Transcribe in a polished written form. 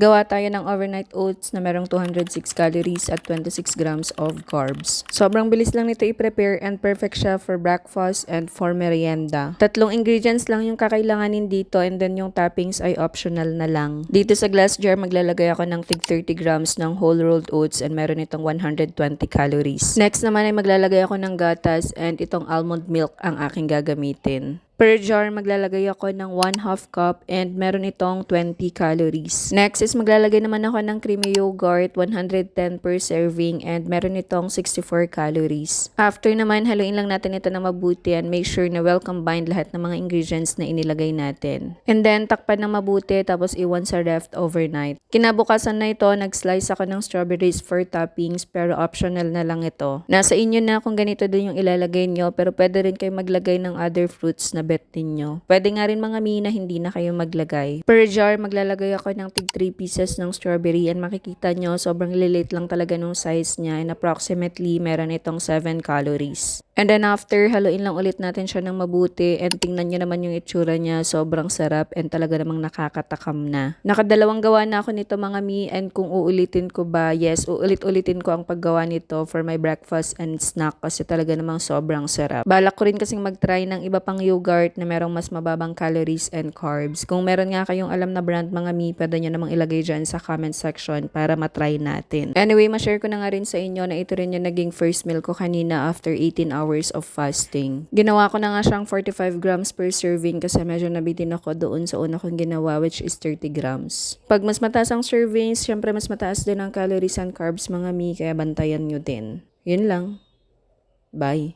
Gawa tayo ng overnight oats na merong 206 calories at 26 grams of carbs. Sobrang bilis lang nito i-prepare and perfect siya for breakfast and for merienda. 3 ingredients lang yung kakailanganin dito and then yung toppings ay optional na lang. Dito sa glass jar maglalagay ako ng tig 30 grams ng whole rolled oats and meron itong 120 calories. Next naman ay maglalagay ako ng gatas and itong almond milk ang aking gagamitin. Per jar, maglalagay ako ng 1/2 cup and meron itong 20 calories. Next is maglalagay naman ako ng creamy yogurt, 110 per serving and meron itong 64 calories. After naman, haluin lang natin ito na mabuti and make sure na well combined lahat ng mga ingredients na inilagay natin. And then, takpan ng mabuti tapos iwan sa ref overnight. Kinabukasan na ito, nag-slice ako ng strawberries for toppings pero optional na lang ito. Nasa inyo na kung ganito din yung ilalagay nyo pero pwede rin kayo maglagay ng other fruits na bet ninyo. Pwede nga rin mga mina hindi na kayo maglagay. Per jar, maglalagay ako ng tig 3 pieces ng strawberry and makikita nyo sobrang lilit lang talaga nung size niya and approximately meron itong 7 calories. And then after, haluin lang ulit natin siya ng mabuti and tingnan nyo naman yung itsura niya. Sobrang sarap and talaga namang nakakatakam na. Nakadalawang gawa na ako nito mga mi and kung uulitin ko ba, yes, uulit-ulitin ko ang paggawa nito for my breakfast and snack kasi talaga namang sobrang sarap. Balak ko rin kasing mag-try ng iba pang yogurt na merong mas mababang calories and carbs. Kung meron nga kayong alam na brand mga mi, pwede nyo namang ilagay dyan sa comment section para matry natin. Anyway, ma-share ko na nga rin sa inyo na ito rin yung naging first meal ko kanina after 18 hours of fasting. Ginawa ko na nga siyang 45 grams per serving kasi medyo nabitin ako doon sa una kong ginawa which is 30 grams. Pag mas mataas ang servings, syempre mas mataas din ang calories and carbs mga mi, kaya bantayan nyo din. Yun lang. Bye!